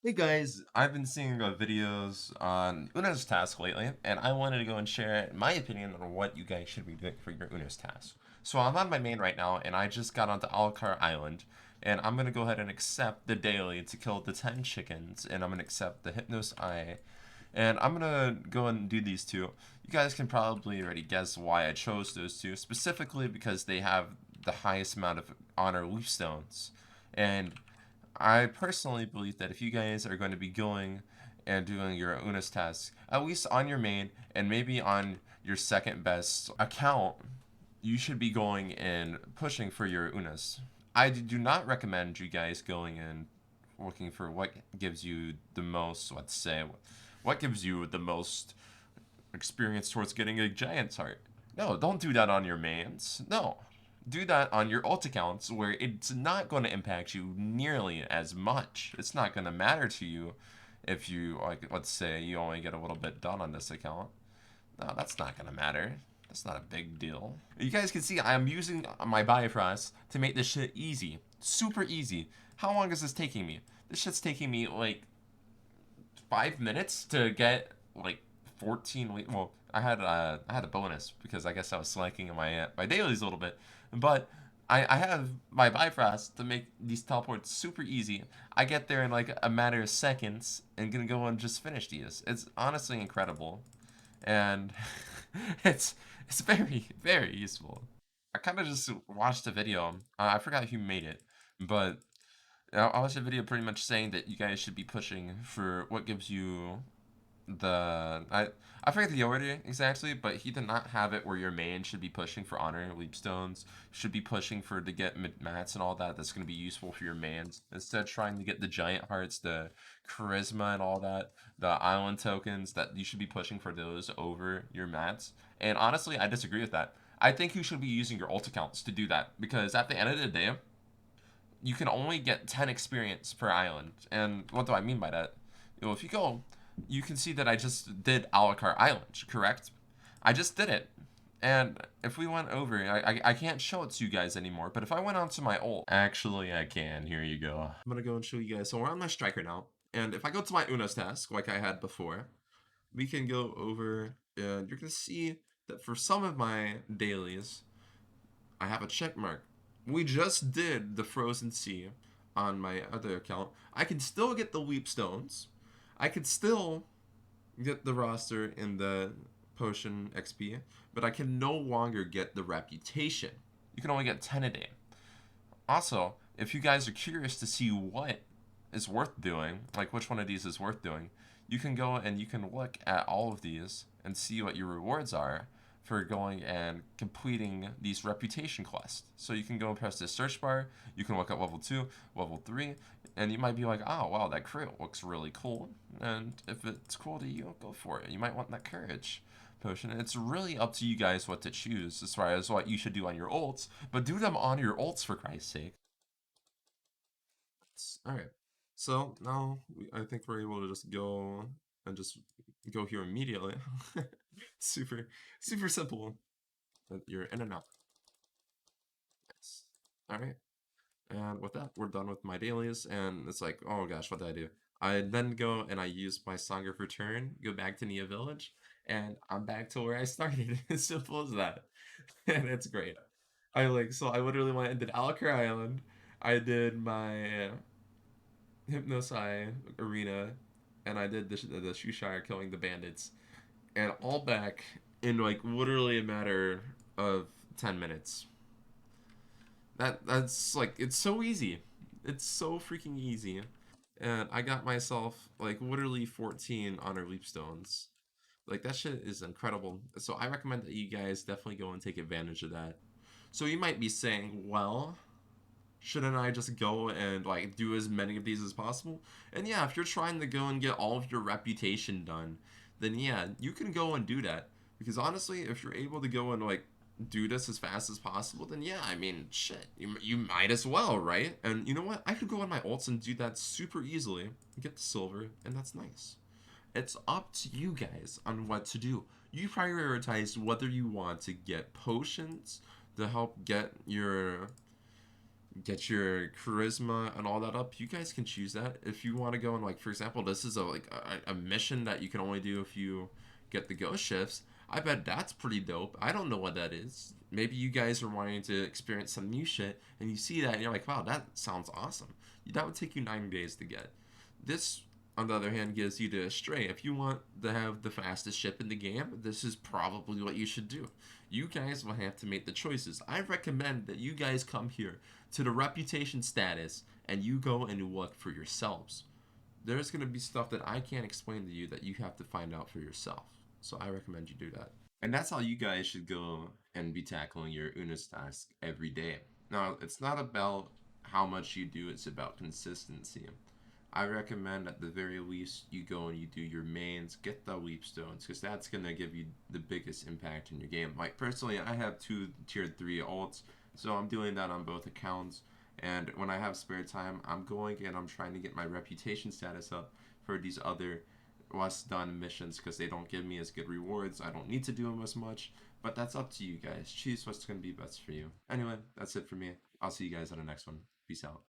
Hey guys, I've been seeing videos on Uno's task lately, and I wanted to go and share my opinion on what you guys should be doing for your Uno's task. So I'm on my main right now, and I just got onto Alcar Island, and I'm gonna go ahead and accept the daily to kill the 10 chickens, and I'm gonna accept the Hypnos Eye, and I'm gonna go and do these two. You guys can probably already guess why I chose those two, specifically because they have the highest amount of honor leaf stones. And I personally believe that if you guys are going to be going and doing your UNAS tasks, at least on your main and maybe on your second best account, you should be going and pushing for your UNAS. I do not recommend you guys going and looking for what gives you the most, let's say, what gives you the most experience towards getting a Giant's Heart. No, don't do that on your mains. No. Do that on your ult accounts where it's not going to impact you nearly as much. It's not going to matter to you if you, like, let's say you only get a little bit done on this account. No, that's not going to matter. That's not a big deal. You guys can see I'm using my Bifrost to make this shit easy. Super easy. How long is this taking me? This shit's taking me like 5 minutes to get like 14 well, I had a bonus because I guess I was slacking in my dailies a little bit, but I have my Bifrost to make these teleports super easy. I get there in like a matter of seconds and gonna go and just finish these. It's honestly incredible, and it's it's very useful. I kind of just watched a video. I forgot who made it, but I watched a video pretty much saying that you guys should be pushing for what gives you the I forget the order exactly, but he did not have it where your main should be pushing for honor leapstones, should be pushing for to get mats and all that. That's going to be useful for your mains instead of trying to get the giant hearts, the charisma and all that, the island tokens. That you should be pushing for those over your mats. And honestly, I disagree with that. I think you should be using your ult accounts to do that because at the end of the day, you can only get 10 experience per island. And what do I mean by that? If you go, you can see that I just did Alucard Island, correct? I just did it. And if we went over, I can't show it to you guys anymore, but if I went onto my ult, actually I can. Here you go. I'm gonna go and show you guys. So we're on my striker now. And if I go to my Uno's task, like I had before, we can go over and you're gonna see that for some of my dailies, I have a check mark. We just did the Frozen Sea on my other account. I can still get the Leap Stones. I could still get the roster in the Potion XP, but I can no longer get the Reputation. You can only get 10 a day. Also, if you guys are curious to see what is worth doing, like which one of these is worth doing, you can go and you can look at all of these and see what your rewards are for going and completing these reputation quests. So you can go and press this search bar, you can look at level 2, level 3, and you might be like, oh wow, that crit looks really cool. And if it's cool to you, go for it. You might want that courage potion. It's really up to you guys what to choose as far as what you should do on your ults, but do them on your ults for Christ's sake. All right. So now I think we're able to just go and just go here immediately. super, super simple. But you're in and out. Yes. All right. And with that, we're done with my dailies. And it's like, oh gosh, what did I do? I then go and I use my Song of Return, go back to Nia Village, and I'm back to where I started. As simple as that. And it's great. So I literally went and did Alakar Island. I did my Hypnosai Arena, and I did the Shushire killing the bandits, and all back in like literally a matter of 10 minutes. That's like it's so easy. It's so freaking easy. And I got myself like literally 14 honor leap stones. Like that shit is incredible. So I recommend that you guys definitely go and take advantage of that. So you might be saying, well, shouldn't I just go and like do as many of these as possible? And yeah, if you're trying to go and get all of your reputation done, then yeah, you can go and do that. Because honestly, if you're able to go and like do this as fast as possible, then yeah, I mean, shit, you might as well, right? And you know what? I could go on my ults and do that super easily, get the silver, and that's nice. It's up to you guys on what to do. You prioritize whether you want to get potions to help get your charisma and all that up, you guys can choose that. If you want to go and like, for example, this is a mission that you can only do if you get the ghost shifts. I bet that's pretty dope. I don't know what that is. Maybe you guys are wanting to experience some new shit, and you see that, and you're like, wow, that sounds awesome. That would take you 9 days to get. This, on the other hand, gives you to Stray. If you want to have the fastest ship in the game, this is probably what you should do. You guys will have to make the choices. I recommend that you guys come here to the reputation status and you go and look for yourselves. There's going to be stuff that I can't explain to you that you have to find out for yourself. So I recommend you do that. And that's how you guys should go and be tackling your UNIS task every day. Now, it's not about how much you do, it's about consistency. I recommend at the very least you go and you do your mains, get the leap stones, because that's gonna give you the biggest impact in your game. Like personally, I have 2 tier 3 ults, so I'm doing that on both accounts. And when I have spare time, I'm going and I'm trying to get my reputation status up for these other less done missions because they don't give me as good rewards. I don't need to do them as much, but that's up to you guys. Choose what's gonna be best for you. Anyway, that's it for me. I'll see you guys on the next one. Peace out.